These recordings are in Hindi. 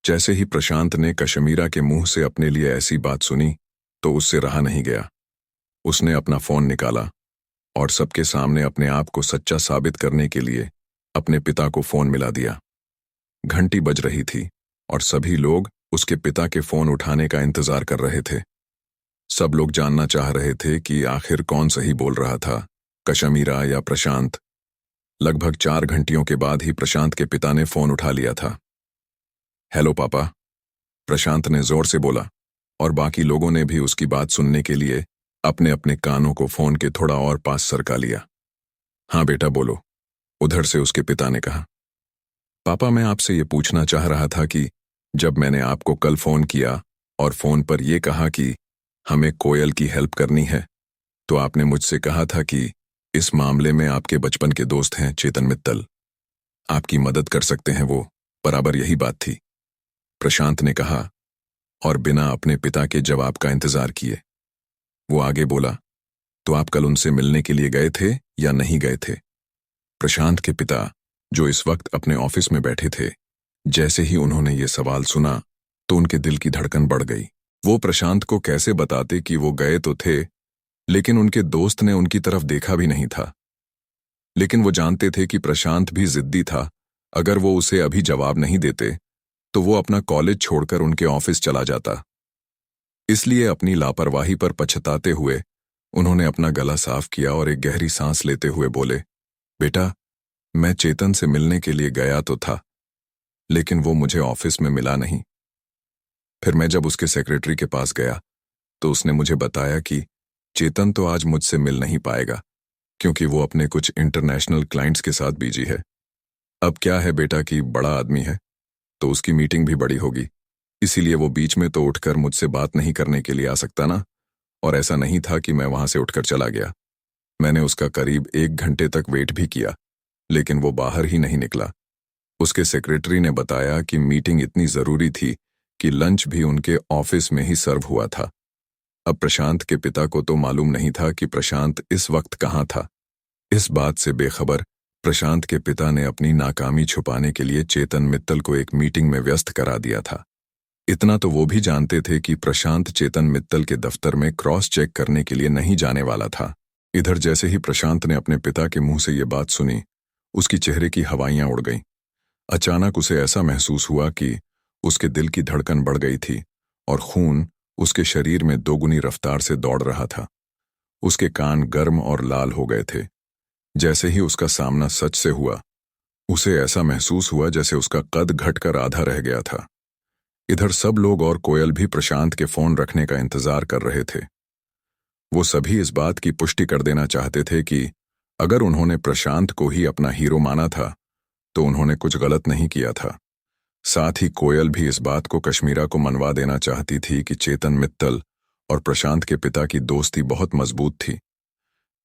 जैसे ही प्रशांत ने कशमीरा के मुंह से अपने लिए ऐसी बात सुनी तो उससे रहा नहीं गया। उसने अपना फोन निकाला और सबके सामने अपने आप को सच्चा साबित करने के लिए अपने पिता को फोन मिला दिया। घंटी बज रही थी और सभी लोग उसके पिता के फोन उठाने का इंतजार कर रहे थे। सब लोग जानना चाह रहे थे कि आखिर कौन सही बोल रहा था, कशमीरा या प्रशांत। लगभग 4 घंटियों के बाद ही प्रशांत के पिता ने फोन उठा लिया था। हेलो पापा, प्रशांत ने जोर से बोला और बाकी लोगों ने भी उसकी बात सुनने के लिए अपने अपने कानों को फोन के थोड़ा और पास सरका लिया। हाँ बेटा बोलो, उधर से उसके पिता ने कहा। पापा, मैं आपसे ये पूछना चाह रहा था कि जब मैंने आपको कल फोन किया और फोन पर यह कहा कि हमें कोयल की हेल्प करनी है, तो आपने मुझसे कहा था कि इस मामले में आपके बचपन के दोस्त हैं चेतन मित्तल, आपकी मदद कर सकते हैं वो, बराबर यही बात थी, प्रशांत ने कहा और बिना अपने पिता के जवाब का इंतजार किए वो आगे बोला, तो आप कल उनसे मिलने के लिए गए थे या नहीं गए थे? प्रशांत के पिता, जो इस वक्त अपने ऑफिस में बैठे थे, जैसे ही उन्होंने ये सवाल सुना तो उनके दिल की धड़कन बढ़ गई। वो प्रशांत को कैसे बताते कि वो गए तो थे, लेकिन उनके दोस्त ने उनकी तरफ देखा भी नहीं था। लेकिन वो जानते थे कि प्रशांत भी जिद्दी था। अगर वो उसे अभी जवाब नहीं देते तो वो अपना कॉलेज छोड़कर उनके ऑफिस चला जाता। इसलिए अपनी लापरवाही पर पछताते हुए उन्होंने अपना गला साफ किया और एक गहरी सांस लेते हुए बोले, बेटा, मैं चेतन से मिलने के लिए गया तो था, लेकिन वो मुझे ऑफिस में मिला नहीं। फिर मैं जब उसके सेक्रेटरी के पास गया तो उसने मुझे बताया कि चेतन तो आज मुझसे मिल नहीं पाएगा क्योंकि वो अपने कुछ इंटरनेशनल क्लाइंट्स के साथ बिजी है। अब क्या है बेटा कि बड़ा आदमी है तो उसकी मीटिंग भी बड़ी होगी, इसीलिए वो बीच में तो उठकर मुझसे बात नहीं करने के लिए आ सकता ना। और ऐसा नहीं था कि मैं वहां से उठकर चला गया। मैंने उसका करीब 1 घंटे तक वेट भी किया, लेकिन वो बाहर ही नहीं निकला। उसके सेक्रेटरी ने बताया कि मीटिंग इतनी जरूरी थी कि लंच भी उनके ऑफिस में ही सर्व हुआ था। अब प्रशांत के पिता को तो मालूम नहीं था कि प्रशांत इस वक्त कहाँ था। इस बात से बेखबर प्रशांत के पिता ने अपनी नाकामी छुपाने के लिए चेतन मित्तल को एक मीटिंग में व्यस्त करा दिया था। इतना तो वो भी जानते थे कि प्रशांत चेतन मित्तल के दफ्तर में क्रॉस चेक करने के लिए नहीं जाने वाला था। इधर जैसे ही प्रशांत ने अपने पिता के मुंह से ये बात सुनी, उसकी चेहरे की हवाइयां उड़ गईं। अचानक उसे ऐसा महसूस हुआ कि उसके दिल की धड़कन बढ़ गई थी और खून उसके शरीर में दोगुनी रफ्तार से दौड़ रहा था। उसके कान गर्म और लाल हो गए थे। जैसे ही उसका सामना सच से हुआ, उसे ऐसा महसूस हुआ जैसे उसका कद घटकर आधा रह गया था। इधर सब लोग और कोयल भी प्रशांत के फोन रखने का इंतजार कर रहे थे। वो सभी इस बात की पुष्टि कर देना चाहते थे कि अगर उन्होंने प्रशांत को ही अपना हीरो माना था तो उन्होंने कुछ गलत नहीं किया था। साथ ही कोयल भी इस बात को कशमीरा को मनवा देना चाहती थी कि चेतन मित्तल और प्रशांत के पिता की दोस्ती बहुत मजबूत थी।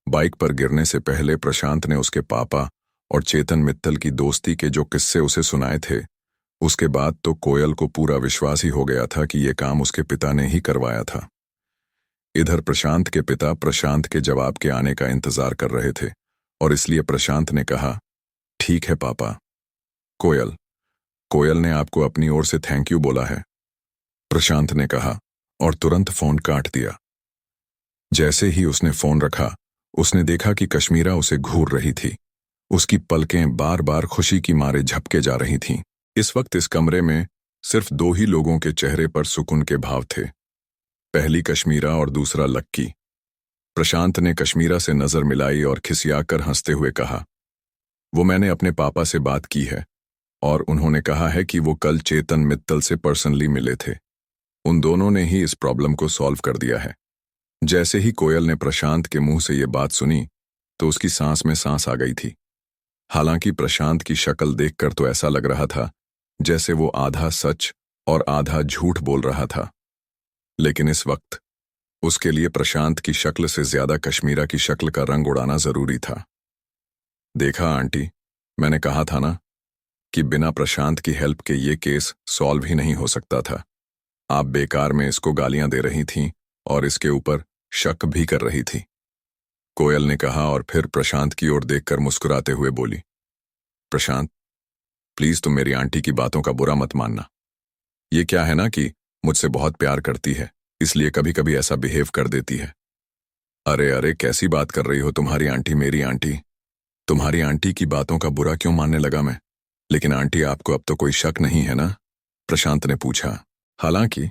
बाइक पर गिरने से पहले प्रशांत ने उसके पापा और चेतन मित्तल की दोस्ती के जो किस्से उसे सुनाए थे, उसके बाद तो कोयल को पूरा विश्वास ही हो गया था कि यह काम उसके पिता ने ही करवाया था। इधर प्रशांत के पिता प्रशांत के जवाब के आने का इंतजार कर रहे थे और इसलिए प्रशांत ने कहा, ठीक है पापा। कोयल ने आपको अपनी ओर से थैंक यू बोला है, प्रशांत ने कहा और तुरंत फोन काट दिया। जैसे ही उसने फोन रखा, उसने देखा कि कशमीरा उसे घूर रही थी। उसकी पलकें बार बार खुशी की मारे झपके जा रही थीं। इस वक्त इस कमरे में सिर्फ 2 ही लोगों के चेहरे पर सुकून के भाव थे, पहली कशमीरा और दूसरा लक्की। प्रशांत ने कशमीरा से नजर मिलाई और खिसियाकर हंसते हुए कहा, वो मैंने अपने पापा से बात की है और उन्होंने कहा है कि वो कल चेतन मित्तल से पर्सनली मिले थे। उन दोनों ने ही इस प्रॉब्लम को सॉल्व कर दिया है। जैसे ही कोयल ने प्रशांत के मुंह से ये बात सुनी तो उसकी सांस में सांस आ गई थी। हालांकि प्रशांत की शक्ल देखकर तो ऐसा लग रहा था जैसे वो आधा सच और आधा झूठ बोल रहा था, लेकिन इस वक्त उसके लिए प्रशांत की शक्ल से ज्यादा कशमीरा की शक्ल का रंग उड़ाना जरूरी था। देखा आंटी, मैंने कहा था ना कि बिना प्रशांत की हेल्प के ये केस सॉल्व ही नहीं हो सकता था। आप बेकार में इसको गालियां दे रही थीं और इसके ऊपर शक भी कर रही थी, कोयल ने कहा और फिर प्रशांत की ओर देखकर मुस्कुराते हुए बोली, प्रशांत, प्लीज तुम मेरी आंटी की बातों का बुरा मत मानना। ये क्या है ना कि मुझसे बहुत प्यार करती है, इसलिए कभी कभी ऐसा बिहेव कर देती है। अरे अरे, कैसी बात कर रही हो तुम्हारी आंटी, मेरी आंटी। तुम्हारी आंटी की बातों का बुरा क्यों मानने लगा मैं? लेकिन आंटी, आपको अब तो कोई शक नहीं है ना? प्रशांत ने पूछा। हालांकि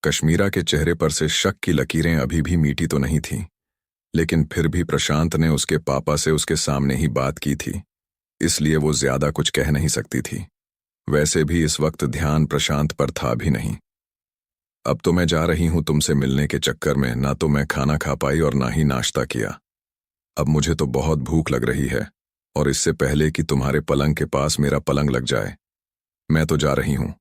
कश्मीरा के चेहरे पर से शक की लकीरें अभी भी मीठी तो नहीं थीं, लेकिन फिर भी प्रशांत ने उसके पापा से उसके सामने ही बात की थी, इसलिए वो ज्यादा कुछ कह नहीं सकती थी। वैसे भी इस वक्त ध्यान प्रशांत पर था भी नहीं। अब तो मैं जा रही हूं तुमसे मिलने के चक्कर में, ना तो मैं खाना खा पाई और ना ही नाश्ता किया। अब मुझे तो बहुत भूख लग रही है, और इससे पहले कि तुम्हारे पलंग के पास मेरा पलंग लग जाए, मैं तो जा रही हूं।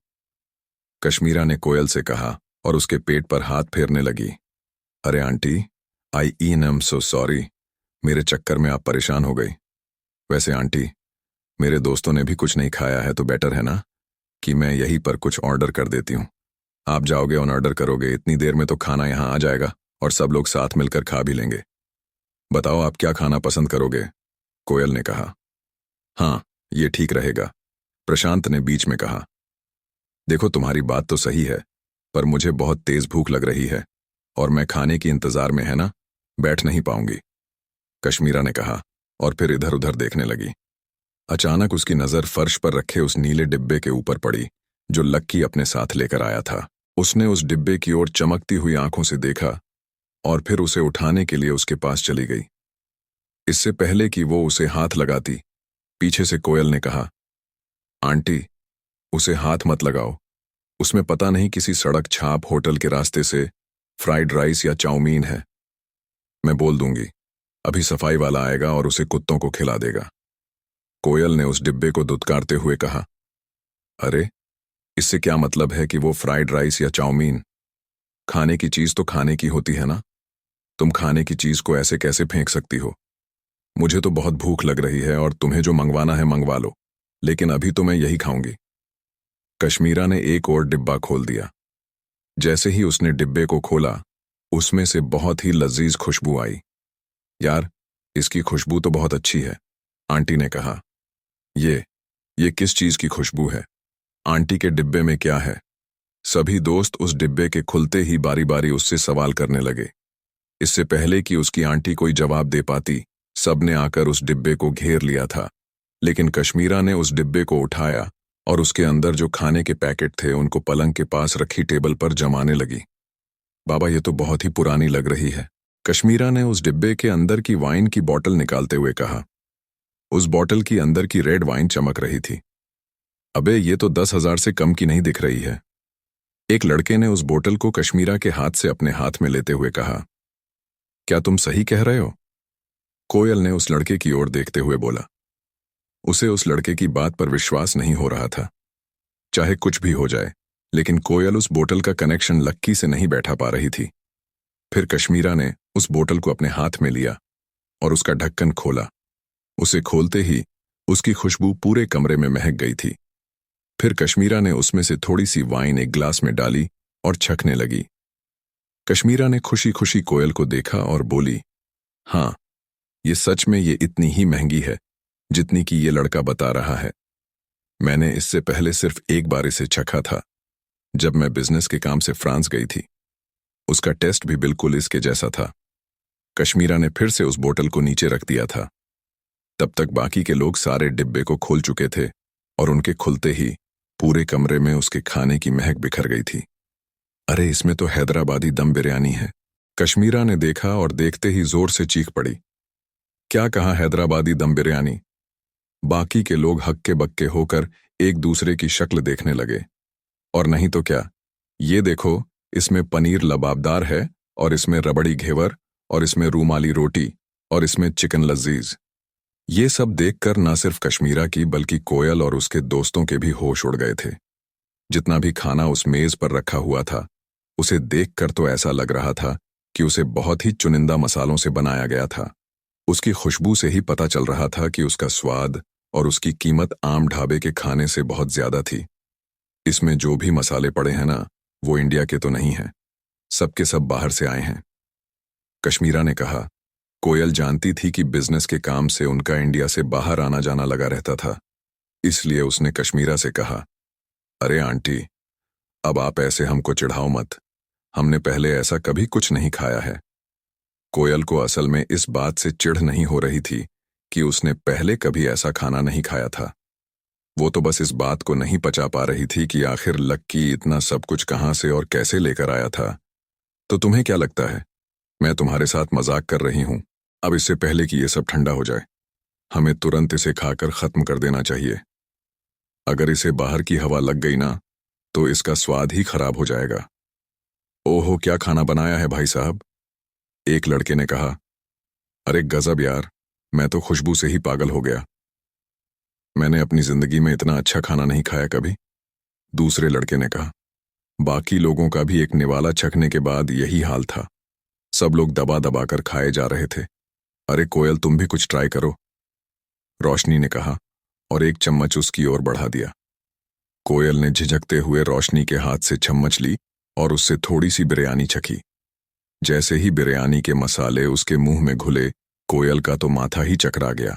कश्मीरा ने कोयल से कहा और उसके पेट पर हाथ फेरने लगी। अरे aunty, I am so sorry, मेरे चक्कर में आप परेशान हो गई। वैसे आंटी, मेरे दोस्तों ने भी कुछ नहीं खाया है, तो बेटर है ना कि मैं यहीं पर कुछ ऑर्डर कर देती हूँ। आप जाओगे और ऑर्डर करोगे, इतनी देर में तो खाना यहाँ आ जाएगा और सब लोग साथ मिलकर खा भी लेंगे। बताओ आप क्या खाना पसंद करोगे? कोयल ने कहा। हाँ, ये ठीक रहेगा, प्रशांत ने बीच में कहा। देखो, तुम्हारी बात तो सही है, पर मुझे बहुत तेज भूख लग रही है और मैं खाने की इंतजार में, है ना, बैठ नहीं पाऊंगी, कश्मीरा ने कहा और फिर इधर उधर देखने लगी। अचानक उसकी नजर फर्श पर रखे उस नीले डिब्बे के ऊपर पड़ी जो लक्की अपने साथ लेकर आया था। उसने उस डिब्बे की ओर चमकती हुई आंखों से देखा और फिर उसे उठाने के लिए उसके पास चली गई। इससे पहले कि वो उसे हाथ लगाती, पीछे से कोयल ने कहा, आंटी, उसे हाथ मत लगाओ, उसमें पता नहीं किसी सड़क छाप होटल के रास्ते से फ्राइड राइस या चाउमीन है। मैं बोल दूंगी, अभी सफाई वाला आएगा और उसे कुत्तों को खिला देगा। कोयल ने उस डिब्बे को दुत्कारते हुए कहा। अरे, इससे क्या मतलब है कि वो फ्राइड राइस या चाउमीन? खाने की चीज तो खाने की होती है ना, तुम खाने की चीज को ऐसे कैसे फेंक सकती हो? मुझे तो बहुत भूख लग रही है और तुम्हें जो मंगवाना है मंगवा लो, लेकिन अभी तो मैं यही खाऊंगी। कश्मीरा ने एक और डिब्बा खोल दिया। जैसे ही उसने डिब्बे को खोला, उसमें से बहुत ही लजीज खुशबू आई। यार, इसकी खुशबू तो बहुत अच्छी है, आंटी ने कहा। ये किस चीज की खुशबू है? आंटी के डिब्बे में क्या है? सभी दोस्त उस डिब्बे के खुलते ही बारी बारी उससे सवाल करने लगे। इससे पहले कि उसकी आंटी कोई जवाब दे पाती, सबने आकर उस डिब्बे को घेर लिया था। लेकिन कश्मीरा ने उस डिब्बे को उठाया और उसके अंदर जो खाने के पैकेट थे उनको पलंग के पास रखी टेबल पर जमाने लगी। बाबा, ये तो बहुत ही पुरानी लग रही है, कश्मीरा ने उस डिब्बे के अंदर की वाइन की बोतल निकालते हुए कहा। उस बोतल की अंदर की रेड वाइन चमक रही थी। अबे, ये तो 10,000 से कम की नहीं दिख रही है। एक लड़के ने उस बोतल को कश्मीरा के हाथ से अपने हाथ में लेते हुए कहा। क्या तुम सही कह रहे हो? कोयल ने उस लड़के की ओर देखते हुए बोला। उसे उस लड़के की बात पर विश्वास नहीं हो रहा था। चाहे कुछ भी हो जाए, लेकिन कोयल उस बोतल का कनेक्शन लक्की से नहीं बैठा पा रही थी। फिर कश्मीरा ने उस बोतल को अपने हाथ में लिया और उसका ढक्कन खोला। उसे खोलते ही उसकी खुशबू पूरे कमरे में महक गई थी। फिर कश्मीरा ने उसमें से थोड़ी सी वाइन एक ग्लास में डाली और छकने लगी। कश्मीरा ने खुशी खुशी कोयल को देखा और बोली, हाँ, ये सच में ये इतनी ही महंगी है जितनी कि ये लड़का बता रहा है। मैंने इससे पहले सिर्फ एक बार इसे चखा था, जब मैं बिजनेस के काम से फ्रांस गई थी। उसका टेस्ट भी बिल्कुल इसके जैसा था। कश्मीरा ने फिर से उस बोतल को नीचे रख दिया था। तब तक बाकी के लोग सारे डिब्बे को खोल चुके थे और उनके खुलते ही पूरे कमरे में उसके खाने की महक बिखर गई थी। अरे, इसमें तो हैदराबादी दम बिरयानी है, कश्मीरा ने देखा और देखते ही जोर से चीख पड़ी। क्या कहा, हैदराबादी दम बिरयानी? बाकी के लोग हक्के बक्के होकर एक दूसरे की शक्ल देखने लगे। और नहीं तो क्या, ये देखो, इसमें पनीर लबाबदार है और इसमें रबड़ी घेवर और इसमें रूमाली रोटी और इसमें चिकन लजीज। ये सब देखकर ना सिर्फ कश्मीरा की बल्कि कोयल और उसके दोस्तों के भी होश उड़ गए थे। जितना भी खाना उस मेज पर रखा हुआ था, उसे देखकर तो ऐसा लग रहा था कि उसे बहुत ही चुनिंदा मसालों से बनाया गया था। उसकी खुशबू से ही पता चल रहा था कि उसका स्वाद और उसकी कीमत आम ढाबे के खाने से बहुत ज्यादा थी। इसमें जो भी मसाले पड़े हैं ना, वो इंडिया के तो नहीं हैं, सबके सब बाहर से आए हैं, कश्मीरा ने कहा। कोयल जानती थी कि बिजनेस के काम से उनका इंडिया से बाहर आना जाना लगा रहता था, इसलिए उसने कश्मीरा से कहा, अरे आंटी, अब आप ऐसे हमको चिढ़ाओ मत। हमने पहले ऐसा कभी कुछ नहीं खाया है। कोयल को असल में इस बात से चिढ़ नहीं हो रही थी कि उसने पहले कभी ऐसा खाना नहीं खाया था। वो तो बस इस बात को नहीं पचा पा रही थी कि आखिर लक्की इतना सब कुछ कहाँ से और कैसे लेकर आया था। तो तुम्हें क्या लगता है, मैं तुम्हारे साथ मजाक कर रही हूं? अब इससे पहले कि ये सब ठंडा हो जाए, हमें तुरंत इसे खाकर खत्म कर देना चाहिए। अगर इसे बाहर की हवा लग गई ना, तो इसका स्वाद ही खराब हो जाएगा। ओहो, क्या खाना बनाया है भाई साहब, एक लड़के ने कहा। अरे गजब यार, मैं तो खुशबू से ही पागल हो गया। मैंने अपनी जिंदगी में इतना अच्छा खाना नहीं खाया कभी, दूसरे लड़के ने कहा। बाकी लोगों का भी एक निवाला चखने के बाद यही हाल था। सब लोग दबा दबा कर खाए जा रहे थे। अरे कोयल, तुम भी कुछ ट्राई करो, रोशनी ने कहा और एक चम्मच उसकी ओर बढ़ा दिया। कोयल ने झिझकते हुए रोशनी के हाथ से चम्मच ली और उससे थोड़ी सी बिरयानी चखी। जैसे ही बिरयानी के मसाले उसके मुंह में घुले, कोयल का तो माथा ही चकरा गया।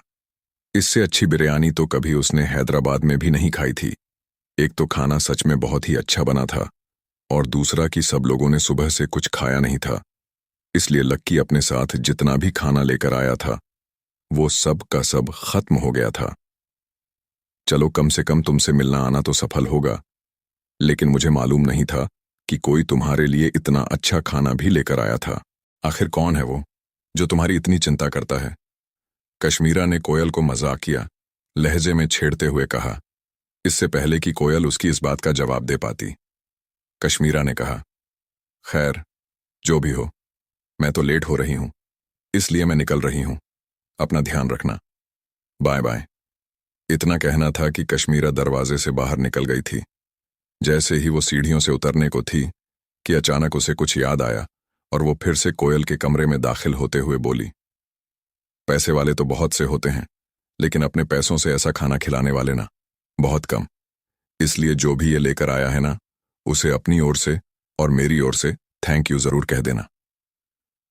इससे अच्छी बिरयानी तो कभी उसने हैदराबाद में भी नहीं खाई थी। एक तो खाना सच में बहुत ही अच्छा बना था, और दूसरा कि सब लोगों ने सुबह से कुछ खाया नहीं था, इसलिए लक्की अपने साथ जितना भी खाना लेकर आया था वो सब का सब खत्म हो गया था। चलो, कम से कम तुमसे मिलना आना तो सफल होगा, लेकिन मुझे मालूम नहीं था कि कोई तुम्हारे लिए इतना अच्छा खाना भी लेकर आया था। आखिर कौन है वो जो तुम्हारी इतनी चिंता करता है? कश्मीरा ने कोयल को मजाकिया लहजे में छेड़ते हुए कहा, इससे पहले कि कोयल उसकी इस बात का जवाब दे पाती। कश्मीरा ने कहा, खैर, जो भी हो, मैं तो लेट हो रही हूं, इसलिए मैं निकल रही हूं। अपना ध्यान रखना, बाय बाय। इतना कहना था कि कश्मीरा दरवाजे से बाहर निकल गई थी। जैसे ही वो सीढ़ियों से उतरने को थी कि अचानक उसे कुछ याद आया और वो फिर से कोयल के कमरे में दाखिल होते हुए बोली, पैसे वाले तो बहुत से होते हैं, लेकिन अपने पैसों से ऐसा खाना खिलाने वाले ना, बहुत कम। इसलिए जो भी ये लेकर आया है ना, उसे अपनी ओर से और मेरी ओर से थैंक यू जरूर कह देना।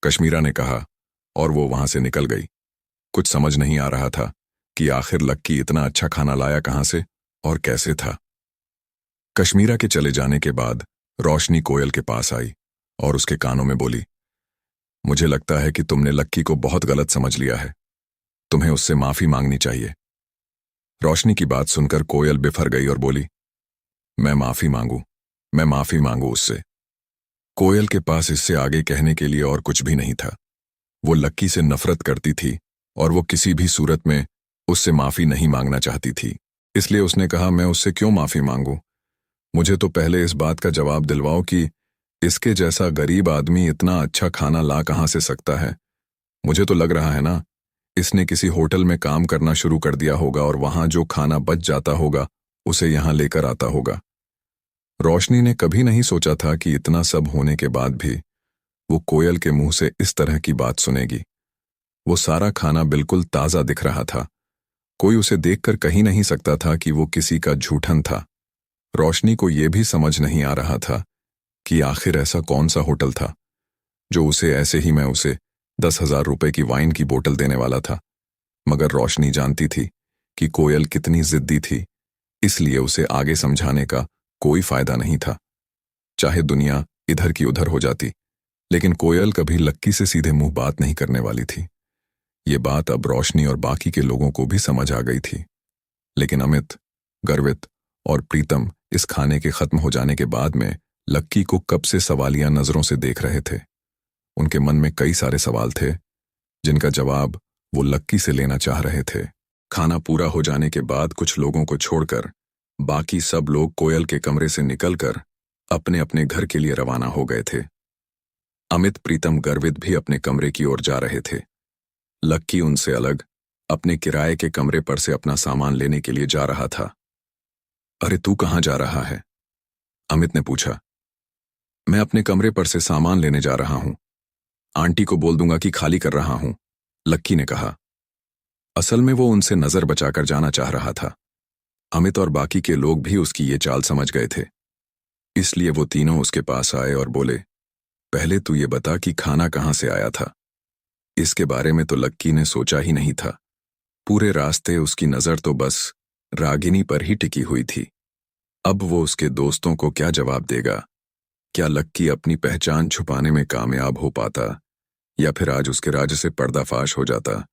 कश्मीरा ने कहा और वो वहां से निकल गई। कुछ समझ नहीं आ रहा था कि आखिर लक्की इतना अच्छा खाना लाया कहां से और कैसे था। कश्मीरा के चले जाने के बाद रोशनी कोयल के पास आई और उसके कानों में बोली, मुझे लगता है कि तुमने लक्की को बहुत गलत समझ लिया है। तुम्हें उससे माफी मांगनी चाहिए। रोशनी की बात सुनकर कोयल बिफर गई और बोली, मैं माफी मांगू उससे। कोयल के पास इससे आगे कहने के लिए और कुछ भी नहीं था। वो लक्की से नफरत करती थी और वो किसी भी सूरत में उससे माफी नहीं मांगना चाहती थी। इसलिए उसने कहा, मैं उससे क्यों माफी मांगू? मुझे तो पहले इस बात का जवाब दिलवाओ कि इसके जैसा गरीब आदमी इतना अच्छा खाना ला कहां से सकता है। मुझे तो लग रहा है ना, इसने किसी होटल में काम करना शुरू कर दिया होगा और वहां जो खाना बच जाता होगा उसे यहां लेकर आता होगा। रोशनी ने कभी नहीं सोचा था कि इतना सब होने के बाद भी वो कोयल के मुंह से इस तरह की बात सुनेगी। वो सारा खाना बिल्कुल ताजा दिख रहा था। कोई उसे देखकर कह ही नहीं सकता था कि वो किसी का झूठन था। रोशनी को यह भी समझ नहीं आ रहा था कि आखिर ऐसा कौन सा होटल था जो उसे ऐसे ही मैं उसे 10,000 रुपए की वाइन की बोतल देने वाला था। मगर रोशनी जानती थी कि कोयल कितनी जिद्दी थी, इसलिए उसे आगे समझाने का कोई फायदा नहीं था। चाहे दुनिया इधर की उधर हो जाती, लेकिन कोयल कभी लक्की से सीधे मुंह बात नहीं करने वाली थी। ये बात अब रोशनी और बाकी के लोगों को भी समझ आ गई थी। लेकिन अमित, गर्वित और प्रीतम इस खाने के खत्म हो जाने के बाद में लक्की को कब से सवालिया नजरों से देख रहे थे। उनके मन में कई सारे सवाल थे जिनका जवाब वो लक्की से लेना चाह रहे थे। खाना पूरा हो जाने के बाद कुछ लोगों को छोड़कर बाकी सब लोग कोयल के कमरे से निकलकर अपने अपने घर के लिए रवाना हो गए थे। अमित, प्रीतम, गर्वित भी अपने कमरे की ओर जा रहे थे। लक्की उनसे अलग अपने किराए के कमरे पर से अपना सामान लेने के लिए जा रहा था। अरे तू कहाँ जा रहा है? अमित ने पूछा। मैं अपने कमरे पर से सामान लेने जा रहा हूं। आंटी को बोल दूंगा कि खाली कर रहा हूं, लक्की ने कहा। असल में वो उनसे नजर बचाकर जाना चाह रहा था। अमित और बाकी के लोग भी उसकी ये चाल समझ गए थे, इसलिए वो तीनों उसके पास आए और बोले, पहले तू ये बता कि खाना कहां से आया था। इसके बारे में तो लक्की ने सोचा ही नहीं था। पूरे रास्ते उसकी नजर तो बस रागिनी पर ही टिकी हुई थी। अब वो उसके दोस्तों को क्या जवाब देगा? क्या लक्की अपनी पहचान छुपाने में कामयाब हो पाता, या फिर आज उसके राज से पर्दाफाश हो जाता?